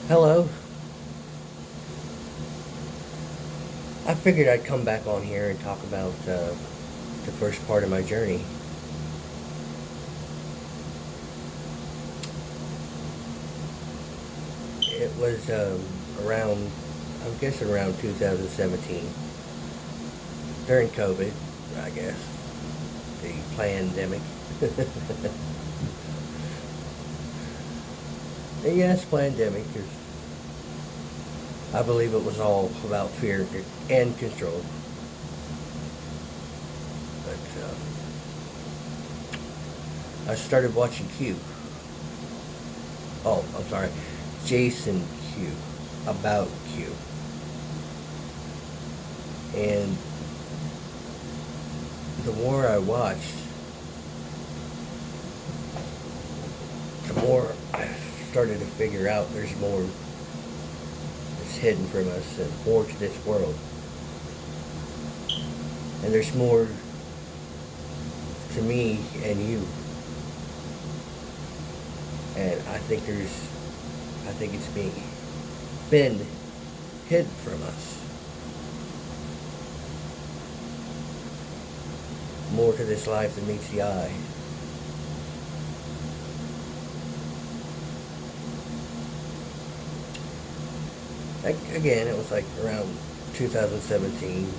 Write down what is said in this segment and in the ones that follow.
Hello. I figured I'd come back on here and talk about the first part of my journey. It was around, I'm guessing around 2017, during COVID, I guess, the pandemic. And yes, pandemic, 'cause I believe it was all about fear and control. But I started watching Q. Oh, I'm sorry, Jason Q. About Q. And the more I watched, the more I started to figure out there's more that's hidden from us and more to this world. And there's more to me and you. And I think it's being been hidden from us. More to this life than meets the eye. Like, again, it was like around 2017.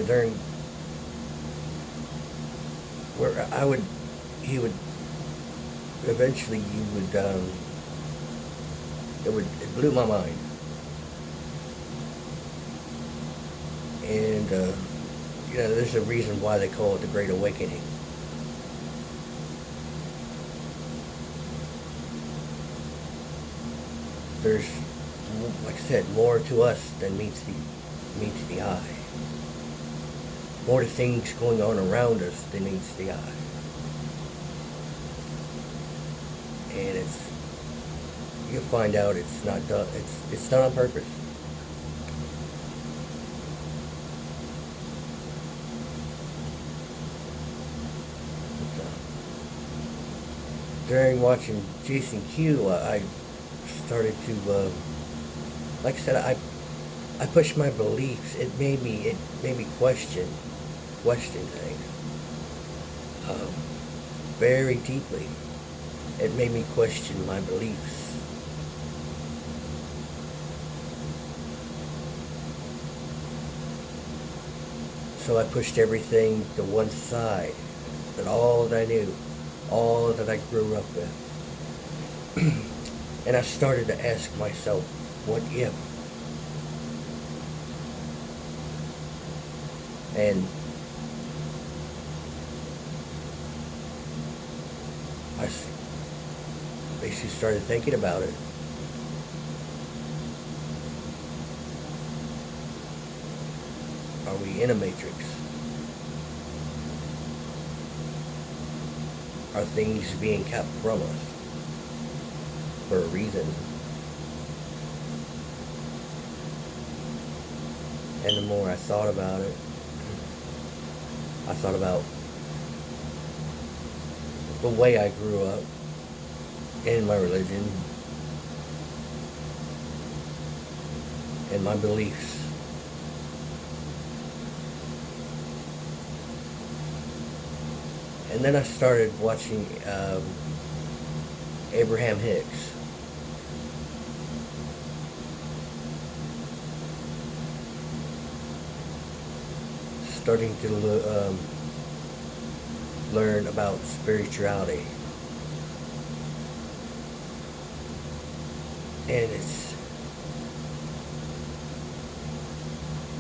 During where he would, eventually you would, it blew my mind. And, there's a reason why they call it the Great Awakening. There's, like I said, more to us than meets the eye. More to things going on around us than meets the eye. And you'll find out it's not done. It's done on purpose. During watching Jason Q, I started to, like I said, I pushed my beliefs. It made me question things, um, very deeply. It made me question my beliefs. So I pushed everything to one side, that all that I knew, all that I grew up with. And I started to ask myself, what if? And I basically started thinking about it. Are we in a matrix? Are things being kept from us for a reason? And the more I thought about it, I thought about the way I grew up in my religion and my beliefs. And then I started watching Abraham Hicks. Starting to learn about spirituality. And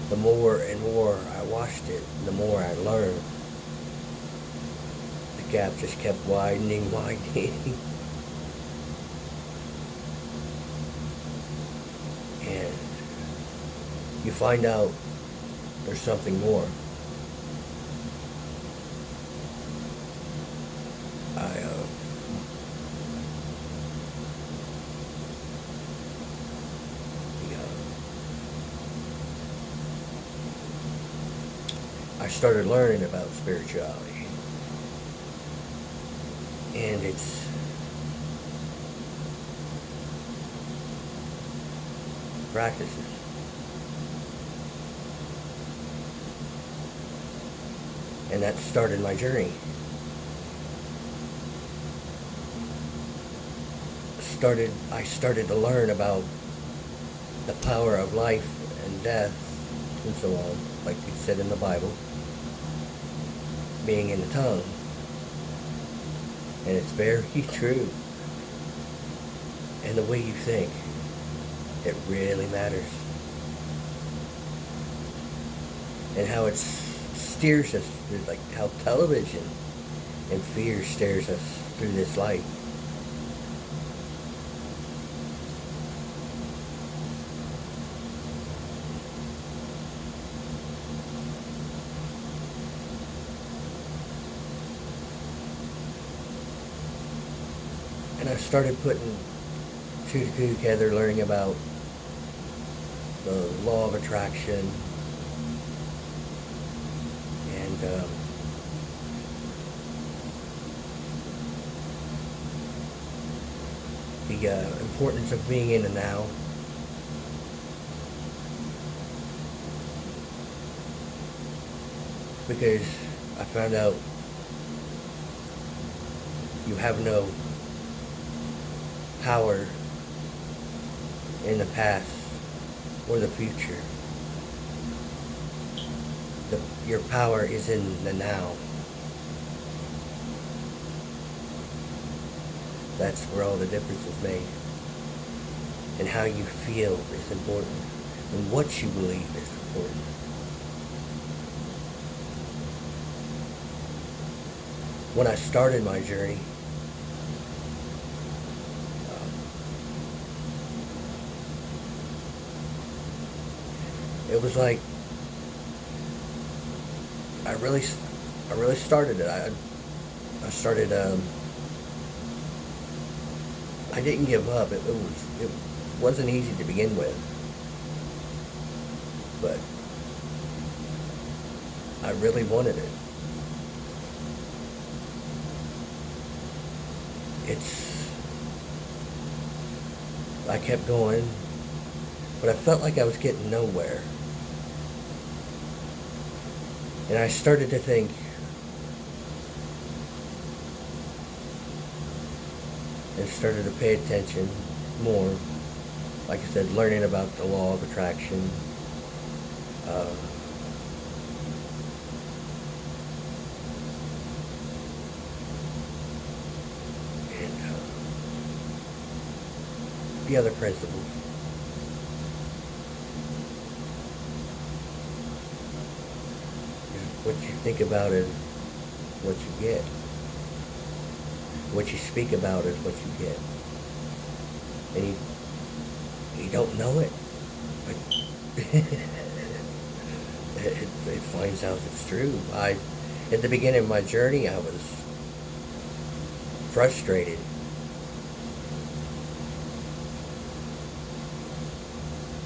the more and more I watched it, the more I learned. The gap just kept widening, widening. And you find out there's something more. I started learning about spirituality. and it's practices. And that started my journey. I started to learn about the power of life and death and so on, like it said in the Bible, being in the tongue. And it's very true. And the way you think, it really matters. And how it steers us, like how television and fear steers us through this life. And I started putting two to two together, learning about the law of attraction and the importance of being in the now. Because I found out you have no power in the past or the future. Your power is in the now. That's where all the difference is made. And how you feel is important. And what you believe is important. When I started my journey, it was like I really started it. I started. I didn't give up. It wasn't easy to begin with, but I really wanted it. I kept going, but I felt like I was getting nowhere. And I started to think, and started to pay attention more. Like I said, learning about the law of attraction. And the other principles. What you think about is what you get. What you speak about is what you get. And you don't know it, but it finds out it's true. At the beginning of my journey, I was frustrated.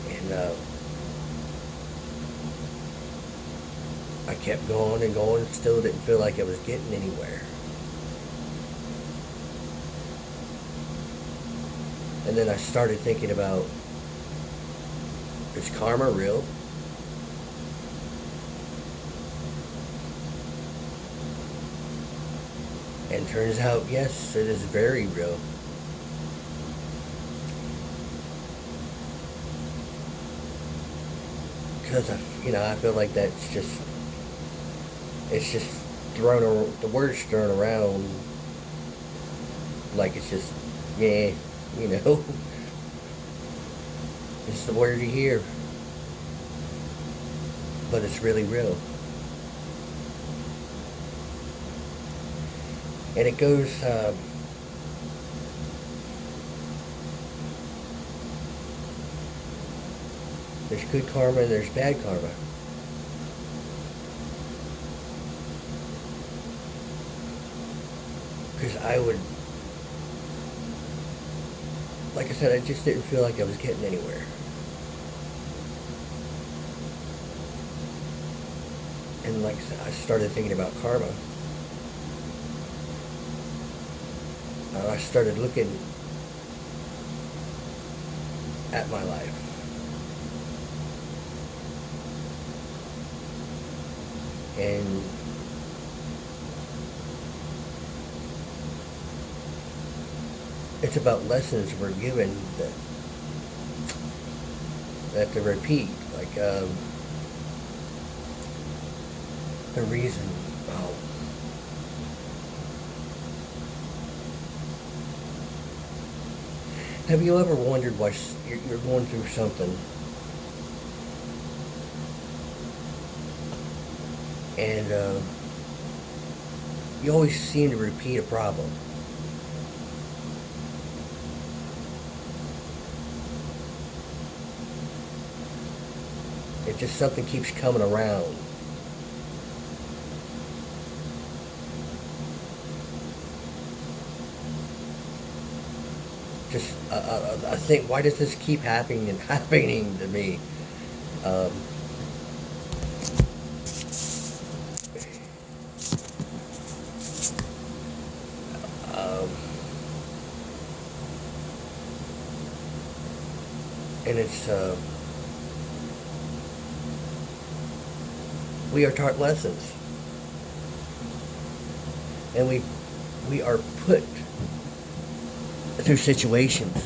And I kept going and going, still didn't feel like I was getting anywhere. And then I started thinking about, is karma real? And turns out, yes, it is very real. Because I feel like it's just the word's thrown around like it's just, yeah, it's the word you hear, but it's really real. And it goes, there's good karma and there's bad karma. Because like I said, I just didn't feel like I was getting anywhere. And like I said, I started thinking about karma. I started looking at my life. And it's about lessons we're given that to repeat. Like, the reason. Oh, have you ever wondered why you're going through something and you always seem to repeat a problem? It just something keeps coming around. Just I think, why does this keep happening and happening to me? Um, um, and it's we are taught lessons, and we are put through situations.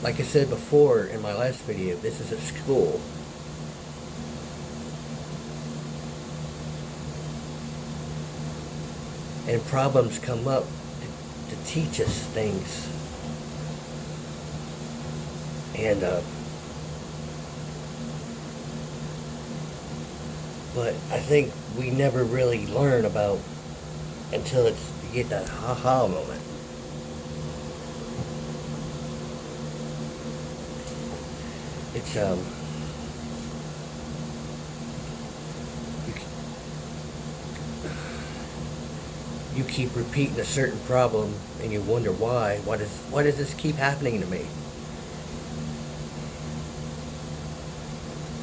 Like I said before in my last video, this is a school. And problems come up to teach us things. And, but I think we never really learn about until you get that ha-ha moment. It's, you keep repeating a certain problem and you wonder why. Why does this keep happening to me?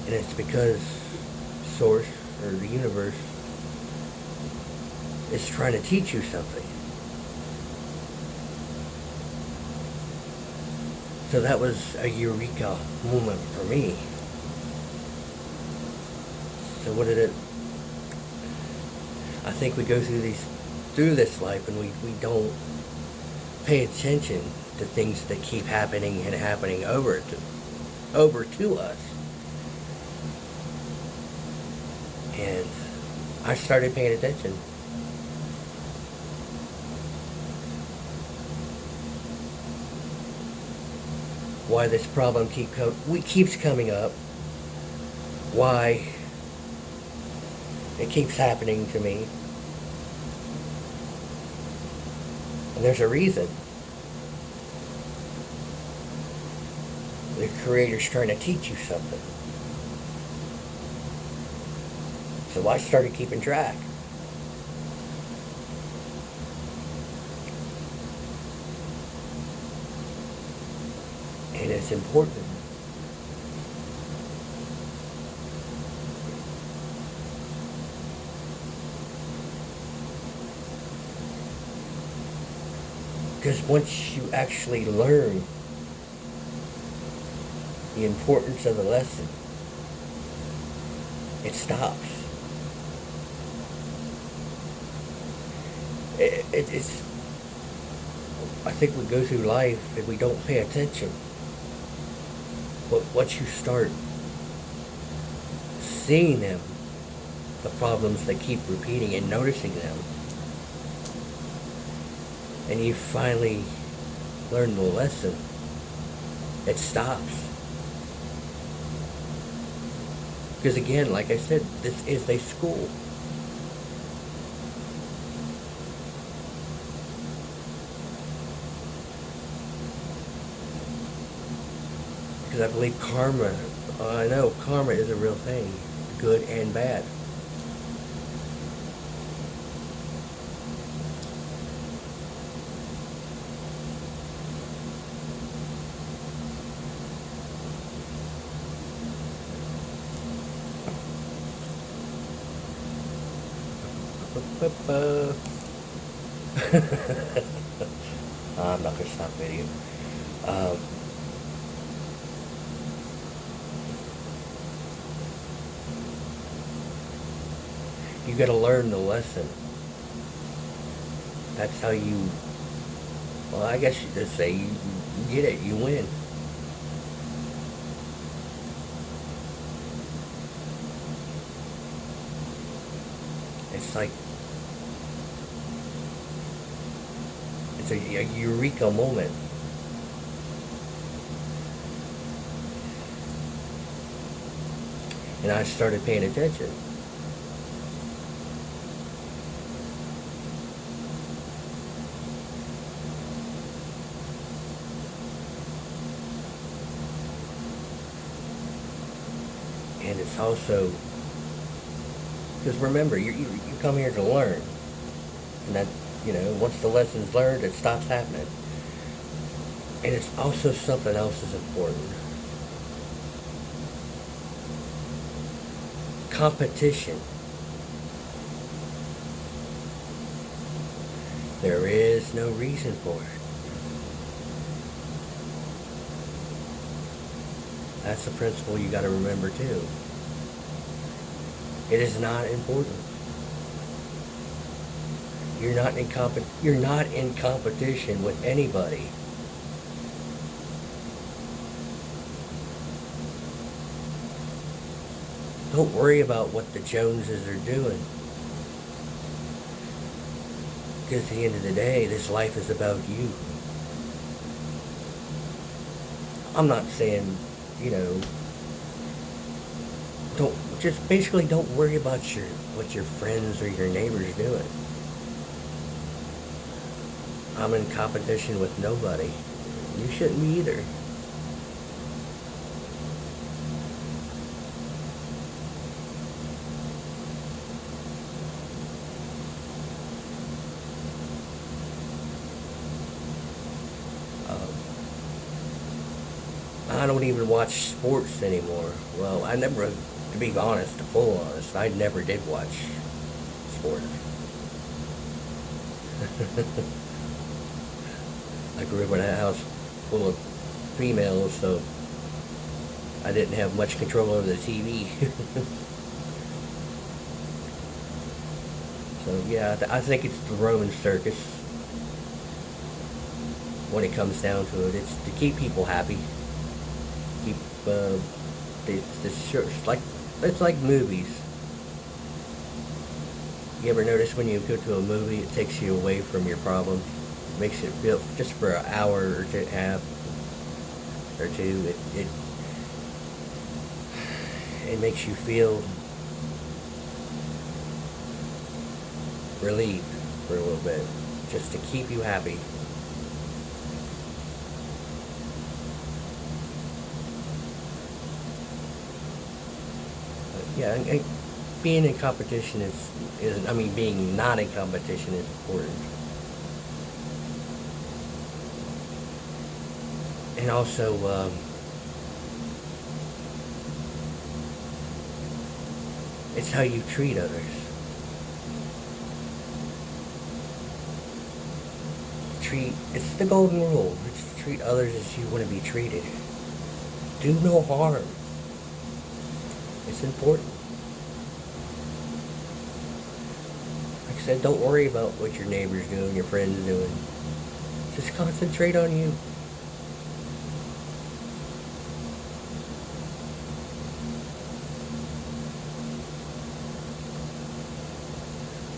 And it's because Source, or the universe, is trying to teach you something. So that was a eureka moment for me. So what did it... I think we go through this life and we don't pay attention to things that keep happening and happening over to us. And I started paying attention. Why this problem keeps coming up. Why it keeps happening to me. And there's a reason. The Creator's trying to teach you something. So I started keeping track. And it's important. Because once you actually learn the importance of the lesson, it stops. It's, I think we go through life and we don't pay attention. But once you start seeing them, the problems that keep repeating, and noticing them, and you finally learn the lesson, it stops. Because again, like I said, this is a school. Because I believe karma, I know karma is a real thing, good and bad. I'm not gonna stop video. Um, you gotta learn the lesson. That's how you. Well, I guess you just say you get it. You win. It's like it's a eureka moment. And I started paying attention. And it's also because remember, you come here to learn, and that once the lesson's learned, it stops happening. And it's also something else is important. Competition. There is no reason for it. That's a principle you got to remember too. It is not important. You're not in competition with anybody. Don't worry about what the Joneses are doing. Because at the end of the day, this life is about you. I'm not saying, don't worry about what your friends or your neighbors doing. I'm in competition with nobody. You shouldn't be either. I don't even watch sports anymore. Well, I never, to be honest, to full honest, I never did watch sports. I grew up in a house full of females, so I didn't have much control over the TV. So yeah, I think it's the Roman circus. When it comes down to it, it's to keep people happy. Keep the church like it's like movies. You ever notice when you go to a movie, it takes you away from your problem, makes it feel just for an hour or two, half or two. It makes you feel relieved for a little bit, just to keep you happy. Yeah, and being in competition being not in competition is important. And also, it's how you treat others. It's the golden rule. It's to treat others as you want to be treated. Do no harm. It's important. Like I said, don't worry about what your neighbor's doing, your friend's doing. Just concentrate on you.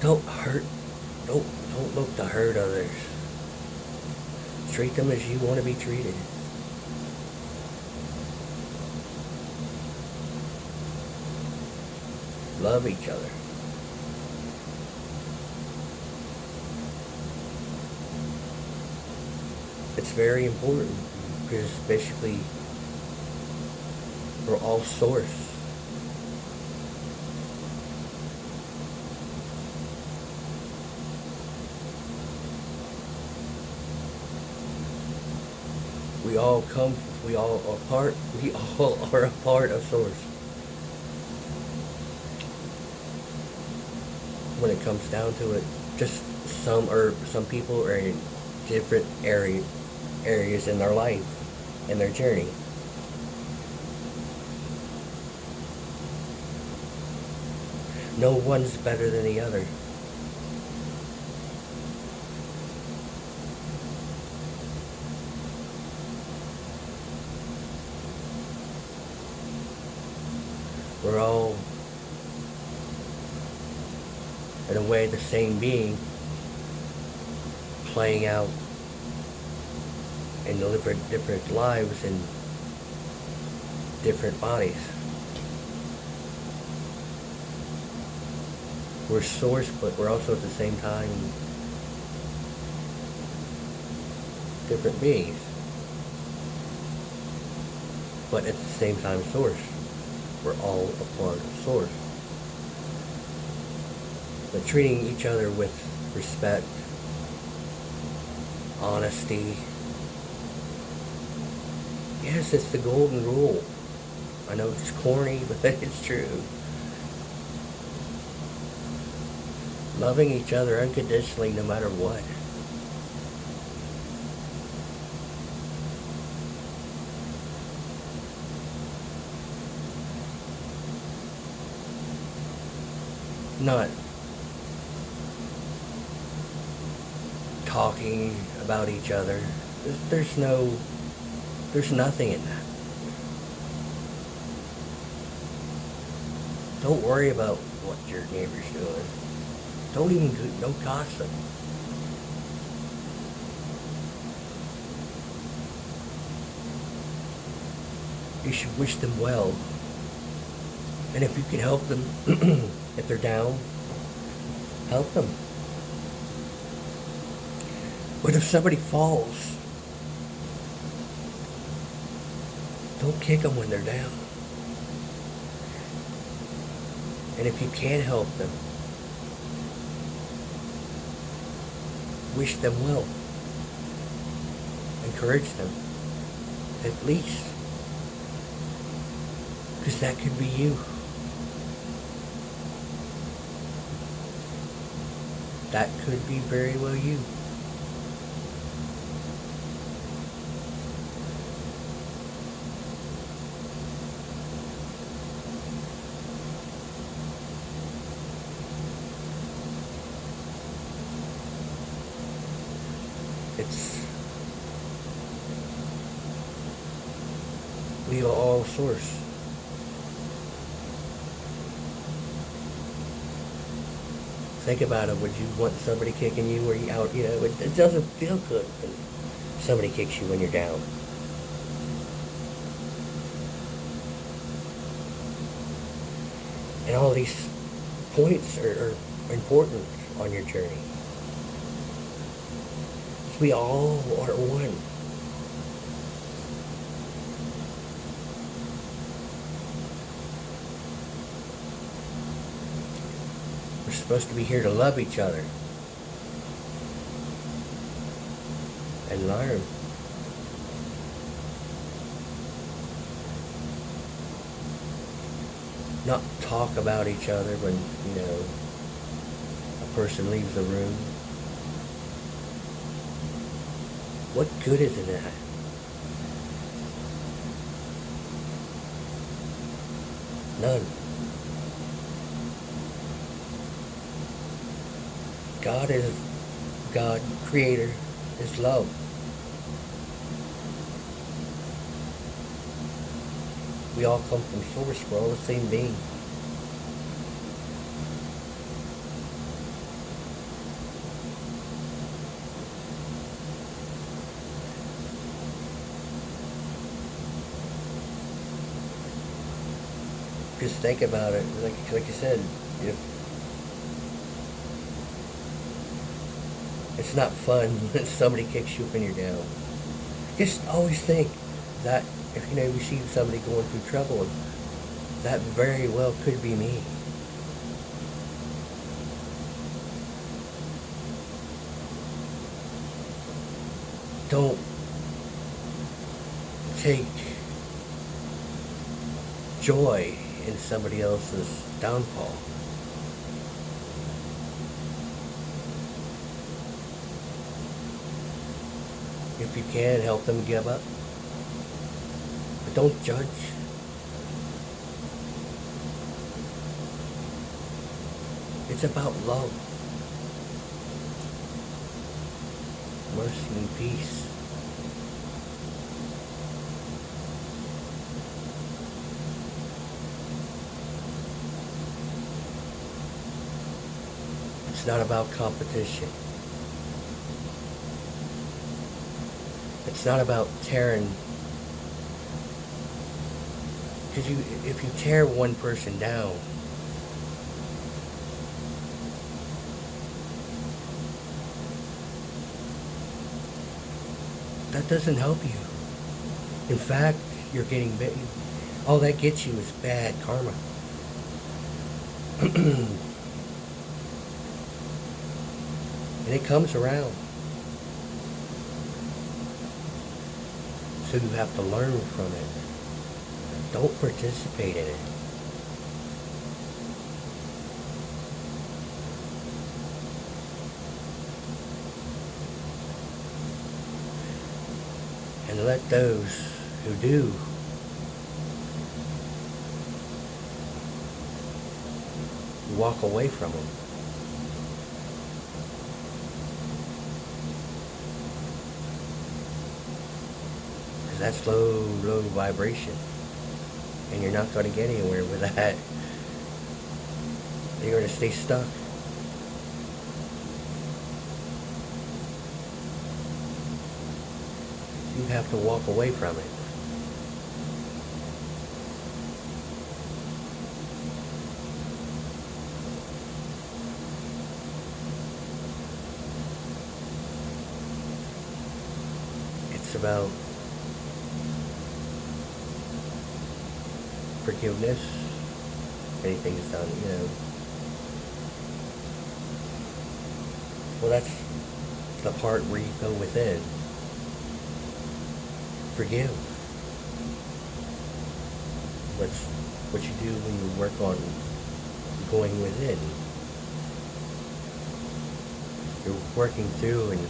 Don't hurt. Don't look to hurt others. Treat them as you want to be treated. Love each other. It's very important because basically we're all source. We all come, we all are part, we all are a part of source. When it comes down to it, Just some people are in different areas in their life and their journey. No one's better than the other. We're all, in a way, the same being, playing out in different lives in different bodies. We're source, but we're also at the same time different beings. But at the same time source. We're all a part of source. But treating each other with respect, honesty. Yes, it's the golden rule. I know it's corny, but it's true. Loving each other unconditionally no matter what. Not talking about each other. There's nothing in that. Don't worry about what your neighbor's doing. Don't even no gossip. You should wish them well. And if you can help them, if they're down, help them. But if somebody falls, don't kick them when they're down. And if you can help them, wish them well. Encourage them, at least. Because that could be you. That could be very well you. We are all source. Think about it. Would you want somebody kicking you or you out? You know, it doesn't feel good when somebody kicks you when you're down. And all these points are important on your journey. We all are one. We're supposed to be here to love each other and learn. Not talk about each other when, a person leaves the room. What good is in that? None. God, Creator, is love. We all come from source. We're all the same being. Just think about it. Like you said, if it's not fun when somebody kicks you when you're down. Just always think that if you see somebody going through trouble, that very well could be me. Don't take joy in somebody else's downfall. If you can, help them give up. But don't judge. It's about love, mercy, and peace. It's not about competition. It's not about tearing. Because if you tear one person down, that doesn't help you. In fact, you're getting all that gets you is bad karma. And it comes around. So you have to learn from it. Don't participate in it. And let those who do walk away from them. Because that's low vibration. And you're not going to get anywhere with that. You're going to stay stuck. You have to walk away from it. It's about forgiveness. Anything's done, Well, that's the part where you go within. Forgive. That's what you do when you work on going within. You're working through and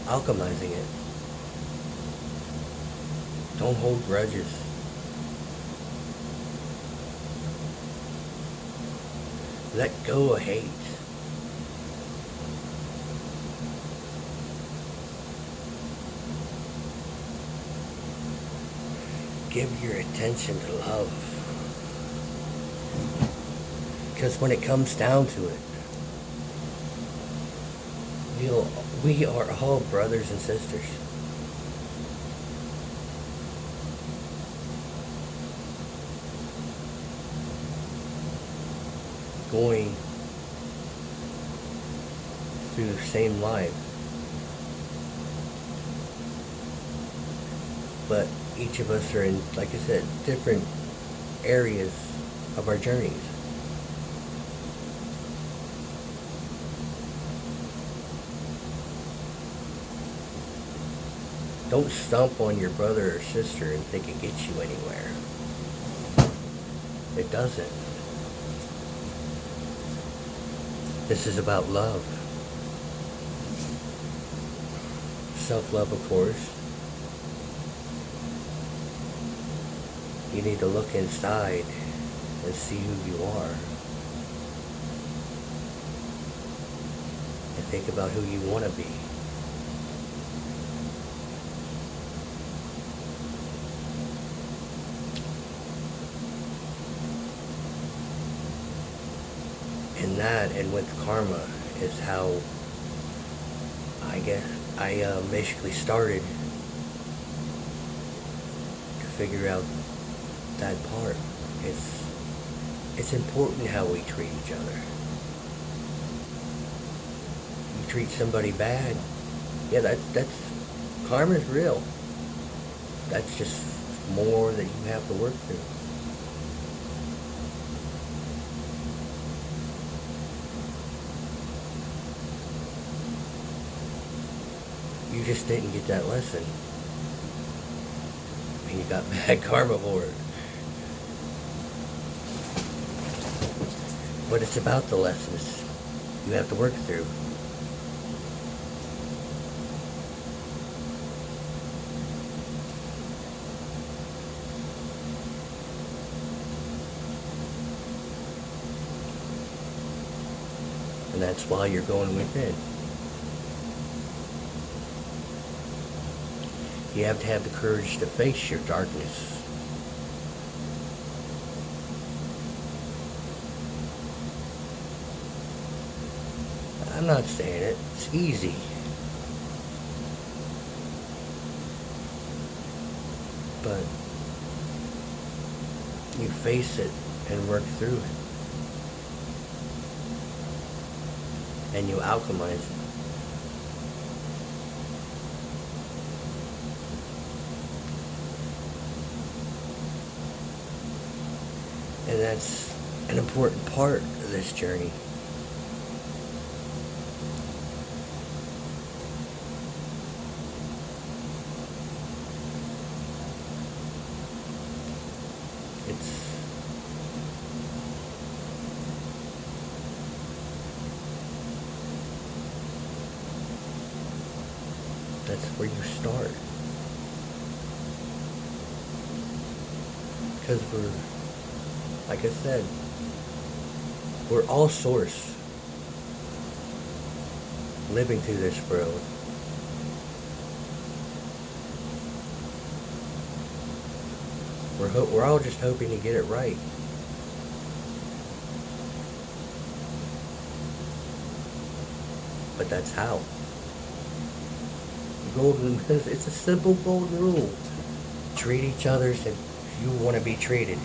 alchemizing it. Don't hold grudges. Let go of hate. Give your attention to love. Because when it comes down to it, we are all brothers and sisters. Going through the same life. But each of us are in, like I said, different areas of our journeys. Don't stomp on your brother or sister and think it gets you anywhere. It doesn't. This is about love. Self-love, of course. You need to look inside and see who you are. And think about who you want to be. And that, and with karma, is how I guess I basically started to figure out that part. It's important how we treat each other. You treat somebody bad, yeah, that's karma's real. That's just more that you have to work through. You just didn't get that lesson. And you got bad karma for it. But it's about the lessons you have to work through. And that's why you're going within. You have to have the courage to face your darkness. I'm not saying it. It's easy. But you face it and work through it. And you alchemize it. And that's an important part of this journey. That's where you start. Because like I said, we're all source living through this world. We're all just hoping to get it right. But that's how. It's a simple golden rule. Treat each other as you want to be treated.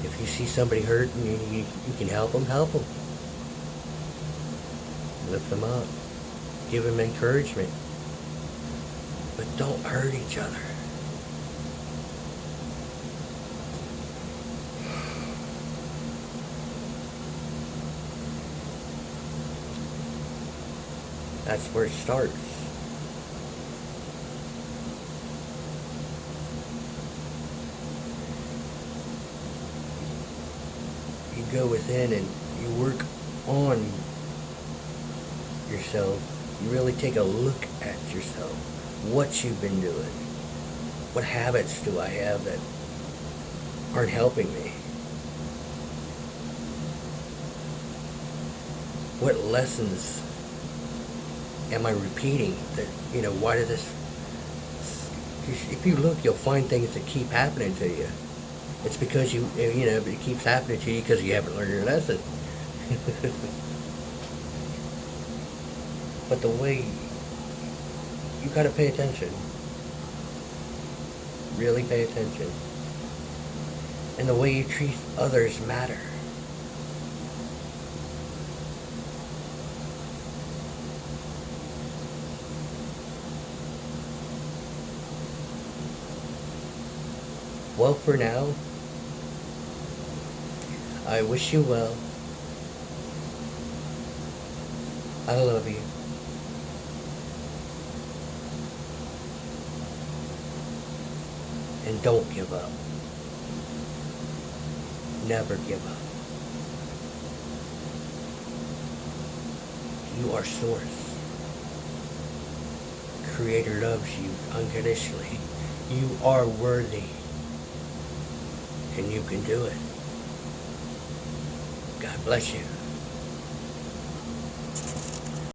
If you see somebody hurt and you can help them, help them. Lift them up. Give them encouragement. But don't hurt each other. That's where it starts. You go within and you work on yourself. You really take a look at yourself. What you've been doing. What habits do I have that aren't helping me? What lessons am I repeating? That, why did this... If you look, you'll find things that keep happening to you. It's because it keeps happening to you because you haven't learned your lesson. But the way... You gotta pay attention. Really pay attention. And the way you treat others matter. Well, for now, I wish you well. I love you. And don't give up. Never give up. You are source. Creator loves you unconditionally. You are worthy. And you can do it. God bless you.